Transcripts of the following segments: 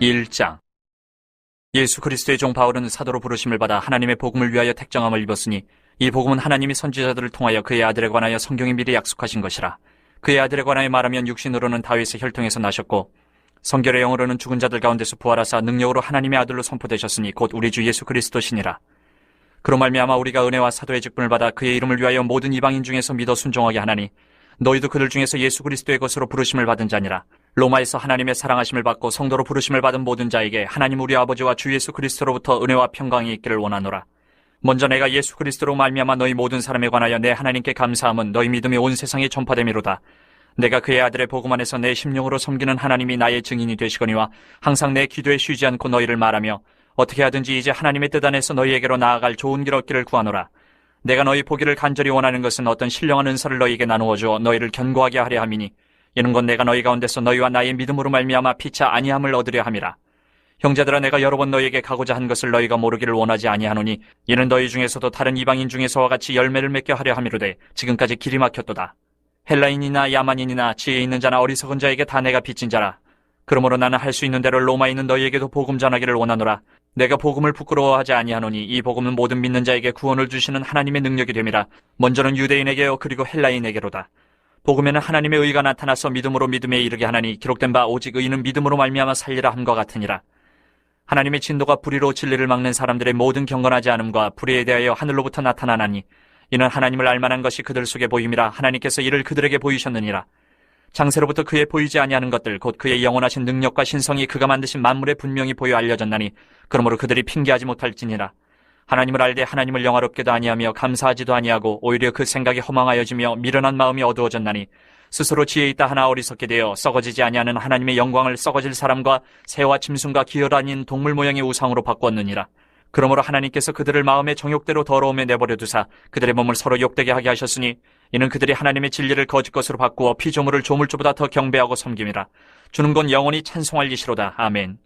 1장. 예수 그리스도의 종 바울은 사도로 부르심을 받아 하나님의 복음을 위하여 택정함을 입었으니 이 복음은 하나님이 선지자들을 통하여 그의 아들에 관하여 성경이 미리 약속하신 것이라. 그의 아들에 관하여 말하면 육신으로는 다윗의 혈통에서 나셨고 성결의 영으로는 죽은 자들 가운데서 부활하사 능력으로 하나님의 아들로 선포되셨으니 곧 우리 주 예수 그리스도시니라. 그로 말미암아 우리가 은혜와 사도의 직분을 받아 그의 이름을 위하여 모든 이방인 중에서 믿어 순종하게 하나니 너희도 그들 중에서 예수 그리스도의 것으로 부르심을 받은 자니라. 로마에서 하나님의 사랑하심을 받고 성도로 부르심을 받은 모든 자에게 하나님 우리 아버지와 주 예수 그리스도로부터 은혜와 평강이 있기를 원하노라. 먼저 내가 예수 그리스도로 말미암아 너희 모든 사람에 관하여 내 하나님께 감사함은 너희 믿음이 온 세상에 전파됨이로다. 내가 그의 아들의 복음 안에서 내 심령으로 섬기는 하나님이 나의 증인이 되시거니와 항상 내 기도에 쉬지 않고 너희를 말하며 어떻게 하든지 이제 하나님의 뜻 안에서 너희에게로 나아갈 좋은 길 얻기를 구하노라. 내가 너희 보기를 간절히 원하는 것은 어떤 신령한 은사를 너희에게 나누어 주어 너희를 견고하게 하려 함이니 이는 건 내가 너희 가운데서 너희와 나의 믿음으로 말미암아 피차 아니함을 얻으려 함이라. 형제들아, 내가 여러 번 너희에게 가고자 한 것을 너희가 모르기를 원하지 아니하노니 이는 너희 중에서도 다른 이방인 중에서와 같이 열매를 맺게 하려 함이로되 지금까지 길이 막혔도다. 헬라인이나 야만인이나 지혜 있는 자나 어리석은 자에게 다 내가 빚진 자라. 그러므로 나는 할 수 있는 대로 로마에 있는 너희에게도 복음 전하기를 원하노라. 내가 복음을 부끄러워하지 아니하노니 이 복음은 모든 믿는 자에게 구원을 주시는 하나님의 능력이 됨이라. 먼저는 유대인에게요 그리고 헬라인에게로다. 복음에는 하나님의 의가 나타나서 믿음으로 믿음에 이르게 하나니 기록된 바 오직 의인은 믿음으로 말미암아 살리라 함과 같으니라. 하나님의 진노가 불의로 진리를 막는 사람들의 모든 경건하지 않음과 불의에 대하여 하늘로부터 나타나나니 이는 하나님을 알만한 것이 그들 속에 보임이라. 하나님께서 이를 그들에게 보이셨느니라. 장세로부터 그의 보이지 아니하는 것들 곧 그의 영원하신 능력과 신성이 그가 만드신 만물에 분명히 보여 알려졌나니 그러므로 그들이 핑계하지 못할지니라. 하나님을 알되 하나님을 영화롭게도 아니하며 감사하지도 아니하고 오히려 그 생각이 허망하여지며 미련한 마음이 어두워졌나니 스스로 지혜 있다 하나 어리석게 되어 썩어지지 아니하는 하나님의 영광을 썩어질 사람과 새와 짐승과 기어 다닌 동물 모양의 우상으로 바꾸었느니라. 그러므로 하나님께서 그들을 마음의 정욕대로 더러움에 내버려 두사 그들의 몸을 서로 욕되게 하게 하셨으니 이는 그들이 하나님의 진리를 거짓 것으로 바꾸어 피조물을 조물주보다 더 경배하고 섬김이라. 주는 건 영원히 찬송할 이시로다. 아멘.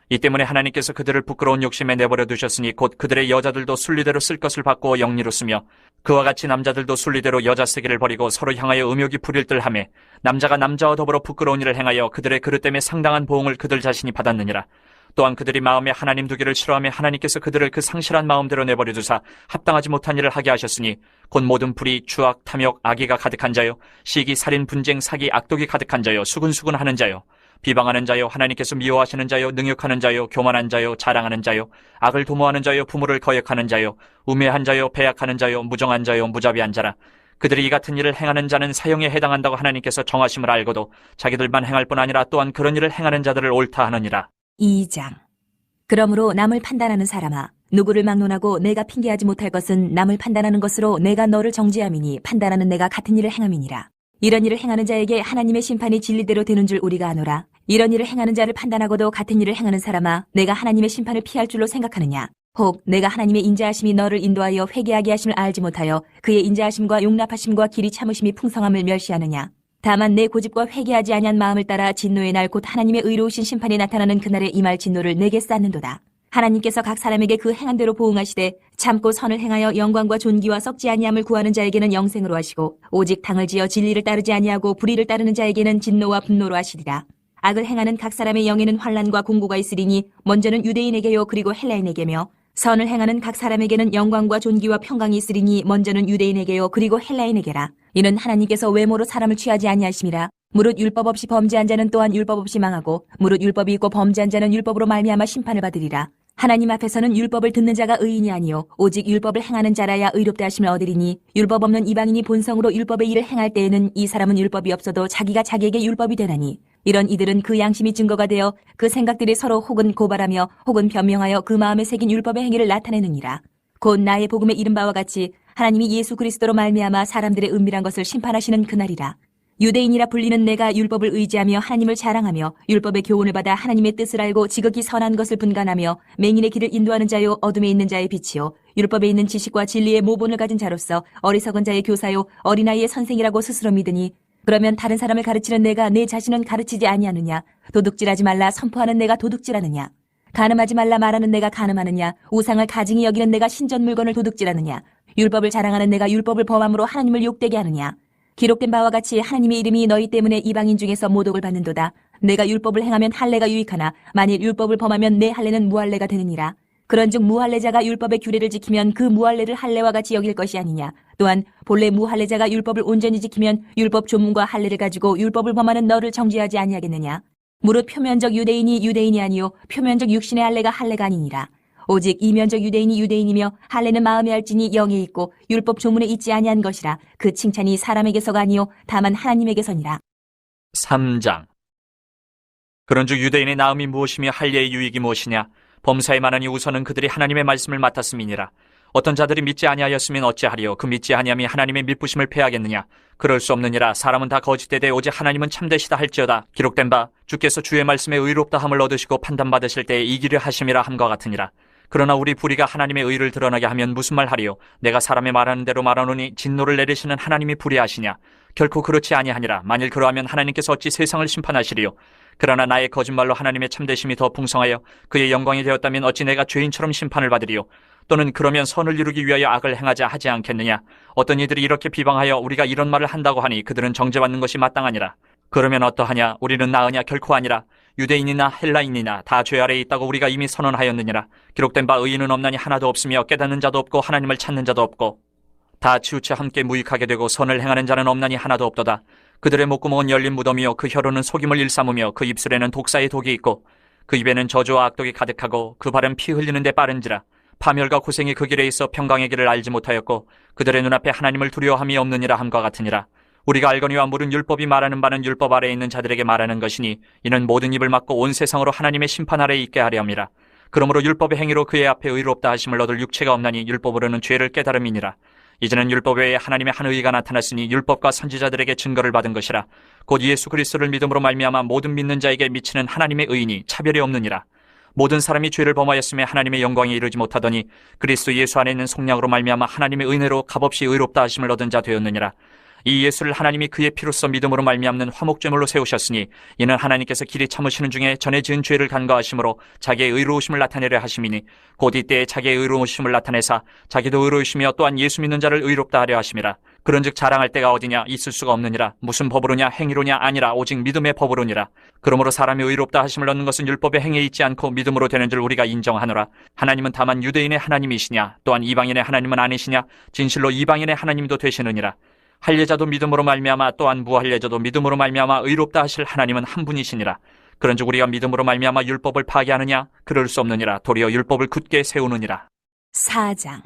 이 때문에 하나님께서 그들을 부끄러운 욕심에 내버려 두셨으니 곧 그들의 여자들도 순리대로 쓸 것을 바꾸어 영리로 쓰며 그와 같이 남자들도 순리대로 여자 쓰기를 버리고 서로 향하여 음욕이 부릴 듯하며 남자가 남자와 더불어 부끄러운 일을 행하여 그들의 그릇 때문에 상당한 보응을 그들 자신이 받았느니라. 또한 그들이 마음에 하나님 두기를 싫어하며 하나님께서 그들을 그 상실한 마음대로 내버려 두사 합당하지 못한 일을 하게 하셨으니 곧 모든 불의, 추악, 탐욕, 악의가 가득한 자요 시기, 살인, 분쟁, 사기, 악독이 가득한 자요 수근수근하는 자요 비방하는 자요 하나님께서 미워하시는 자요 능욕하는 자요 교만한 자요 자랑하는 자요 악을 도모하는 자요 부모를 거역하는 자요 우매한 자요 배약하는 자요 무정한 자요 무자비한 자라. 그들이 이 같은 일을 행하는 자는 사형에 해당한다고 하나님께서 정하심을 알고도 자기들만 행할 뿐 아니라 또한 그런 일을 행하는 자들을 옳다 하느니라. 2장. 그러므로 남을 판단하는 사람아, 누구를 막론하고 내가 핑계하지 못할 것은 남을 판단하는 것으로 내가 너를 정죄함이니 판단하는 내가 같은 일을 행함이니라. 이런 일을 행하는 자에게 하나님의 심판이 진리대로 되는 줄 우리가 아노라. 이런 일을 행하는 자를 판단하고도 같은 일을 행하는 사람아, 내가 하나님의 심판을 피할 줄로 생각하느냐? 혹 내가 하나님의 인자하심이 너를 인도하여 회개하게 하심을 알지 못하여 그의 인자하심과 용납하심과 길이 참으심이 풍성함을 멸시하느냐? 다만 내 고집과 회개하지 아니한 마음을 따라 진노의 날 곧 하나님의 의로우신 심판이 나타나는 그날에 임할 진노를 내게 쌓는도다. 하나님께서 각 사람에게 그 행한 대로 보응하시되 참고 선을 행하여 영광과 존귀와 썩지 아니함을 구하는 자에게는 영생으로 하시고 오직 당을 지어 진리를 따르지 아니하고 불의를 따르는 자에게는 진노와 분노로 하시리라. 악을 행하는 각 사람의 영에는 환난과 공고가 있으리니 먼저는 유대인에게요 그리고 헬라인에게며 선을 행하는 각 사람에게는 영광과 존귀와 평강이 있으리니 먼저는 유대인에게요 그리고 헬라인에게라. 이는 하나님께서 외모로 사람을 취하지 아니하심이라. 무릇 율법 없이 범죄한 자는 또한 율법 없이 망하고 무릇 율법이 있고 범죄한 자는 율법으로 말미암아 심판을 받으리라. 하나님 앞에서는 율법을 듣는 자가 의인이 아니요 오직 율법을 행하는 자라야 의롭다 하심을 얻으리니 율법 없는 이방인이 본성으로 율법의 일을 행할 때에는 이 사람은 율법이 없어도 자기가 자기에게 율법이 되나니 이런 이들은 그 양심이 증거가 되어 그 생각들이 서로 혹은 고발하며 혹은 변명하여 그 마음에 새긴 율법의 행위를 나타내느니라. 곧 나의 복음에 이른 바와 같이 하나님이 예수 그리스도로 말미암아 사람들의 은밀한 것을 심판하시는 그날이라. 유대인이라 불리는 내가 율법을 의지하며 하나님을 자랑하며 율법의 교훈을 받아 하나님의 뜻을 알고 지극히 선한 것을 분간하며 맹인의 길을 인도하는 자요 어둠에 있는 자의 빛이요 율법에 있는 지식과 진리의 모본을 가진 자로서 어리석은 자의 교사요 어린아이의 선생이라고 스스로 믿으니 그러면 다른 사람을 가르치는 내가 내 자신은 가르치지 아니하느냐? 도둑질하지 말라 선포하는 내가 도둑질하느냐? 간음하지 말라 말하는 내가 간음하느냐? 우상을 가증히 여기는 내가 신전 물건을 도둑질하느냐? 율법을 자랑하는 내가 율법을 범함으로 하나님을 욕되게 하느냐? 기록된 바와 같이 하나님의 이름이 너희 때문에 이방인 중에서 모독을 받는도다. 내가 율법을 행하면 할례가 유익하나 만일 율법을 범하면 내 할례는 무할례가 되느니라. 그런즉 무할례자가 율법의 규례를 지키면 그 무할례를 할례와 같이 여길 것이 아니냐. 또한 본래 무할례자가 율법을 온전히 지키면 율법 조문과 할례를 가지고 율법을 범하는 너를 정죄하지 아니하겠느냐. 무릇 표면적 유대인이 유대인이 아니요 표면적 육신의 할례가 할례가 아니니라. 오직 이면적 유대인이 유대인이며 할례는 마음에 알지니 영에 있고 율법 조문에 있지 아니한 것이라. 그 칭찬이 사람에게서가 아니요 다만 하나님에게서니라. 3장. 그런즉 유대인의 나음이 무엇이며 할례의 유익이 무엇이냐? 범사에 많으니 우선은 그들이 하나님의 말씀을 맡았음이니라. 어떤 자들이 믿지 아니하였으면 어찌하리요? 그 믿지 아니함이 하나님의 믿부심을 패하겠느냐? 그럴 수 없느니라. 사람은 다 거짓되되 오직 하나님은 참되시다 할지어다. 기록된 바 주께서 주의 말씀에 의롭다 함을 얻으시고 판단받으실 때에 이기려 하심이라 함과 같으니라. 그러나 우리 불의가 하나님의 의를 드러나게 하면 무슨 말 하리요? 내가 사람의 말하는 대로 말하노니 진노를 내리시는 하나님이 불의하시냐? 결코 그렇지 아니하니라. 만일 그러하면 하나님께서 어찌 세상을 심판하시리요? 그러나 나의 거짓말로 하나님의 참되심이 더 풍성하여 그의 영광이 되었다면 어찌 내가 죄인처럼 심판을 받으리요? 또는 그러면 선을 이루기 위하여 악을 행하자 하지 않겠느냐? 어떤 이들이 이렇게 비방하여 우리가 이런 말을 한다고 하니 그들은 정죄받는 것이 마땅하니라. 그러면 어떠하냐? 우리는 나으냐? 결코 아니라. 유대인이나 헬라인이나 다 죄 아래에 있다고 우리가 이미 선언하였느니라. 기록된 바 의인은 없나니 하나도 없으며 깨닫는 자도 없고 하나님을 찾는 자도 없고 다 치우쳐 함께 무익하게 되고 선을 행하는 자는 없나니 하나도 없도다. 그들의 목구멍은 열린 무덤이요 그 혀로는 속임을 일삼으며 그 입술에는 독사의 독이 있고 그 입에는 저주와 악독이 가득하고 그 발은 피 흘리는 데 빠른지라. 파멸과 고생이 그 길에 있어 평강의 길을 알지 못하였고 그들의 눈앞에 하나님을 두려워함이 없느니라 함과 같으니라. 우리가 알거니와 물은 율법이 말하는 바는 율법 아래에 있는 자들에게 말하는 것이니 이는 모든 입을 막고 온 세상으로 하나님의 심판 아래에 있게 하려 함이라. 그러므로 율법의 행위로 그의 앞에 의롭다 하심을 얻을 육체가 없나니 율법으로는 죄를 깨달음이니라. 이제는 율법 외에 하나님의 한 의가 나타났으니 율법과 선지자들에게 증거를 받은 것이라. 곧 예수 그리스도를 믿음으로 말미암아 모든 믿는 자에게 미치는 하나님의 의인이 차별이 없느니라. 모든 사람이 죄를 범하였음에 하나님의 영광에 이르지 못하더니 그리스도 예수 안에 있는 속량으로 말미암아 하나님의 은혜로 값없이 의롭다 하심을 얻은 자 되었느니라. 이 예수를 하나님이 그의 피로써 믿음으로 말미암는 화목제물로 세우셨으니 이는 하나님께서 길이 참으시는 중에 전에 지은 죄를 간과하심으로 자기의 의로우심을 나타내려 하심이니 곧 이때에 자기의 의로우심을 나타내사 자기도 의로우시며 또한 예수 믿는 자를 의롭다 하려 하심이라. 그런즉 자랑할 때가 어디냐? 있을 수가 없느니라. 무슨 법으로냐? 행위로냐? 아니라 오직 믿음의 법으로니라. 그러므로 사람이 의롭다 하심을 얻는 것은 율법의 행위에 있지 않고 믿음으로 되는 줄 우리가 인정하노라. 하나님은 다만 유대인의 하나님이시냐? 또한 이방인의 하나님은 아니시냐? 진실로 이방인의 하나님도 되시느니라. 할례자도 믿음으로 말미암아 또한 무할례자도 믿음으로 말미암아 의롭다 하실 하나님은 한 분이시니라. 그런즉 우리가 믿음으로 말미암아 율법을 파괴하느냐? 그럴 수 없느니라. 도리어 율법을 굳게 세우느니라. 4장.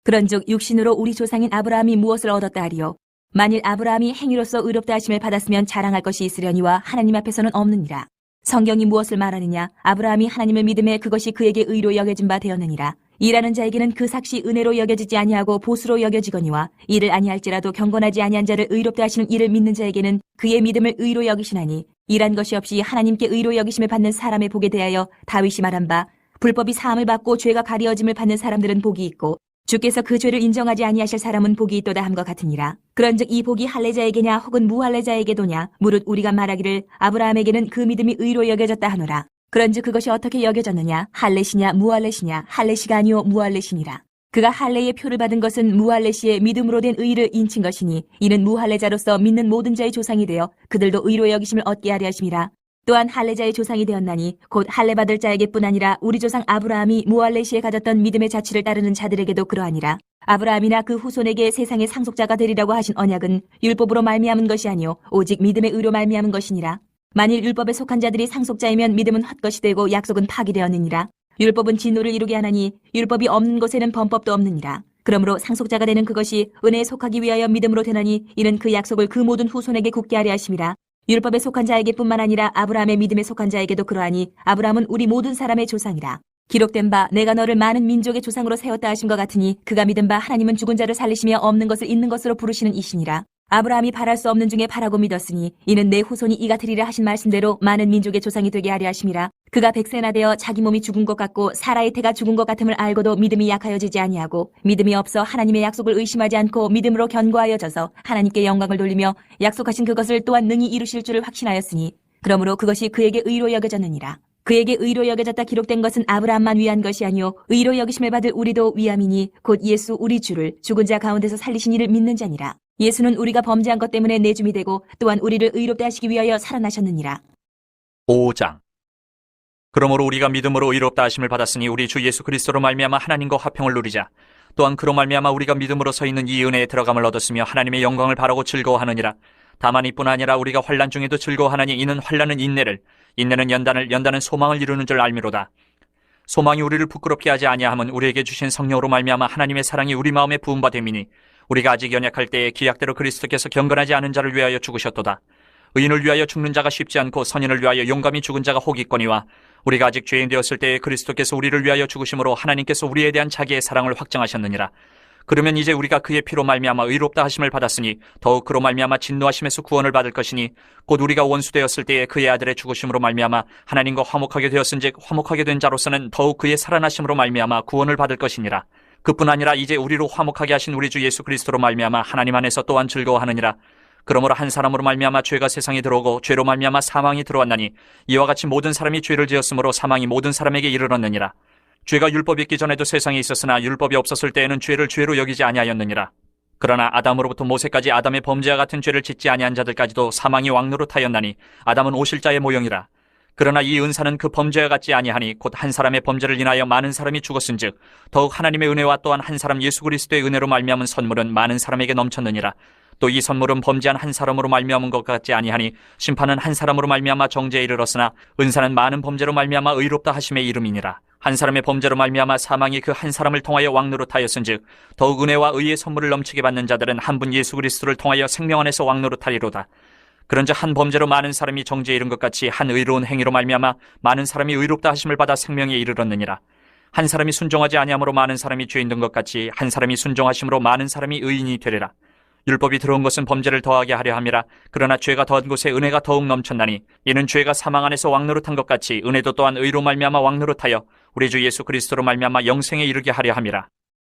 그런즉 육신으로 우리 조상인 아브라함이 무엇을 얻었다 하리요? 만일 아브라함이 행위로서 의롭다 하심을 받았으면 자랑할 것이 있으려니와 하나님 앞에서는 없느니라. 성경이 무엇을 말하느냐? 아브라함이 하나님을 믿음에 그것이 그에게 의로 여겨진 바 되었느니라. 일하는 자에게는 그 삭시 은혜로 여겨지지 아니하고 보수로 여겨지거니와 이를 아니할지라도 경건하지 아니한 자를 의롭다 하시는 이를 믿는 자에게는 그의 믿음을 의로 여기시나니 일한 것이 없이 하나님께 의로 여기심을 받는 사람의 복에 대하여 다윗이 말한 바 불법이 사함을 받고 죄가 가리어짐을 받는 사람들은 복이 있고 주께서 그 죄를 인정하지 아니하실 사람은 복이 있도다 함과 같으니라. 그런즉 이 복이 할례자에게냐 혹은 무할례자에게도냐? 무릇 우리가 말하기를 아브라함에게는 그 믿음이 의로 여겨졌다 하노라. 그런즉 그것이 어떻게 여겨졌느냐? 할례시냐 무할례시냐? 할례시가 아니요 무할례시니라. 그가 할례의 표를 받은 것은 무할례시의 믿음으로 된 의를 인친 것이니 이는 무할례자로서 믿는 모든 자의 조상이 되어 그들도 의로 여기심을 얻게 하려 하심이라. 또한 할례자의 조상이 되었나니 곧 할례 받을 자에게뿐 아니라 우리 조상 아브라함이 무할례시에 가졌던 믿음의 자취를 따르는 자들에게도 그러하니라. 아브라함이나 그 후손에게 세상의 상속자가 되리라고 하신 언약은 율법으로 말미암은 것이 아니요 오직 믿음의 의로 말미암은 것이니라. 만일 율법에 속한 자들이 상속자이면 믿음은 헛것이 되고 약속은 파기되었느니라. 율법은 진노를 이루게 하나니 율법이 없는 곳에는 범법도 없느니라. 그러므로 상속자가 되는 그것이 은혜에 속하기 위하여 믿음으로 되나니 이는 그 약속을 그 모든 후손에게 굳게 하려 하심이라. 율법에 속한 자에게뿐만 아니라 아브라함의 믿음에 속한 자에게도 그러하니 아브라함은 우리 모든 사람의 조상이라. 기록된 바 내가 너를 많은 민족의 조상으로 세웠다 하심과 같으니 그가 믿은 바 하나님은 죽은 자를 살리시며 없는 것을 있는 것으로 부르시는 이시니라. 아브라함이 바랄 수 없는 중에 바라고 믿었으니 이는 내 후손이 이가 되리라 하신 말씀대로 많은 민족의 조상이 되게 하려 하심이라. 그가 백세나 되어 자기 몸이 죽은 것 같고 사라의 태가 죽은 것 같음을 알고도 믿음이 약하여지지 아니하고 믿음이 없어 하나님의 약속을 의심하지 않고 믿음으로 견고하여져서 하나님께 영광을 돌리며 약속하신 그것을 또한 능히 이루실 줄을 확신하였으니 그러므로 그것이 그에게 의로 여겨졌느니라. 그에게 의로 여겨졌다 기록된 것은 아브라함만 위한 것이 아니요 의로 여기심을 받을 우리도 위함이니 곧 예수 우리 주를 죽은 자 가운데서 살리신 이를 믿는 자니라. 예수는 우리가 범죄한 것 때문에 내줌이 되고 또한 우리를 의롭게 하시기 위하여 살아나셨느니라. 5장. 그러므로 우리가 믿음으로 의롭다 하심을 받았으니 우리 주 예수 그리스도로 말미암아 하나님과 화평을 누리자. 또한 그로 말미암아 우리가 믿음으로 서 있는 이 은혜에 들어감을 얻었으며 하나님의 영광을 바라고 즐거워하느니라. 다만 이뿐 아니라 우리가 환난 중에도 즐거워하나니 이는 환난은 인내를, 인내는 연단을, 연단은 소망을 이루는 줄 알미로다. 소망이 우리를 부끄럽게 하지 아니하면 우리에게 주신 성령으로 말미암아 하나님의 사랑이 우리 마음에 부음바 됨이니 우리가 아직 연약할 때에 기약대로 그리스도께서 경건하지 않은 자를 위하여 죽으셨도다. 의인을 위하여 죽는 자가 쉽지 않고 선인을 위하여 용감히 죽은 자가 혹 있거니와 우리가 아직 죄인 되었을 때에 그리스도께서 우리를 위하여 죽으심으로 하나님께서 우리에 대한 자기의 사랑을 확정하셨느니라. 그러면 이제 우리가 그의 피로 말미암아 의롭다 하심을 받았으니 더욱 그로 말미암아 진노하심에서 구원을 받을 것이니 곧 우리가 원수되었을 때에 그의 아들의 죽으심으로 말미암아 하나님과 화목하게 되었은즉 화목하게 된 자로서는 더욱 그의 살아나심으로 말미암아 구원을 받을 것이니라. 그뿐 아니라 이제 우리로 화목하게 하신 우리 주 예수 그리스도로 말미암아 하나님 안에서 또한 즐거워하느니라. 그러므로 한 사람으로 말미암아 죄가 세상에 들어오고 죄로 말미암아 사망이 들어왔나니 이와 같이 모든 사람이 죄를 지었으므로 사망이 모든 사람에게 이르렀느니라. 죄가 율법이 있기 전에도 세상에 있었으나 율법이 없었을 때에는 죄를 죄로 여기지 아니하였느니라. 그러나 아담으로부터 모세까지 아담의 범죄와 같은 죄를 짓지 아니한 자들까지도 사망이 왕노릇하였나니 아담은 오실자의 모형이라. 그러나 이 은사는 그 범죄와 같지 아니하니 곧 한 사람의 범죄를 인하여 많은 사람이 죽었은즉 더욱 하나님의 은혜와 또한 한 사람 예수 그리스도의 은혜로 말미암은 선물은 많은 사람에게 넘쳤느니라. 또 이 선물은 범죄한 한 사람으로 말미암은 것 같지 아니하니 심판은 한 사람으로 말미암아 정죄에 이르렀으나 은사는 많은 범죄로 말미암아 의롭다 하심의 이름이니라. 한 사람의 범죄로 말미암아 사망이 그 한 사람을 통하여 왕노릇하였은즉 더욱 은혜와 의의 선물을 넘치게 받는 자들은 한 분 예수 그리스도를 통하여 생명 안에서 왕노릇하리로다. 그런즉 한 범죄로 많은 사람이 정죄에 이른 것 같이 한 의로운 행위로 말미암아 많은 사람이 의롭다 하심을 받아 생명에 이르렀느니라. 한 사람이 순종하지 아니함으로 많은 사람이 죄인 된 것 같이 한 사람이 순종하심으로 많은 사람이 의인이 되리라. 율법이 들어온 것은 범죄를 더하게 하려 함이라. 그러나 죄가 더한 곳에 은혜가 더욱 넘쳤나니 이는 죄가 사망 안에서 왕노릇한 것 같이 은혜도 또한 의로 말미암아 왕노릇하여 우리 주 예수 그리스도로 말미암아 영생에 이르게 하려 함이라.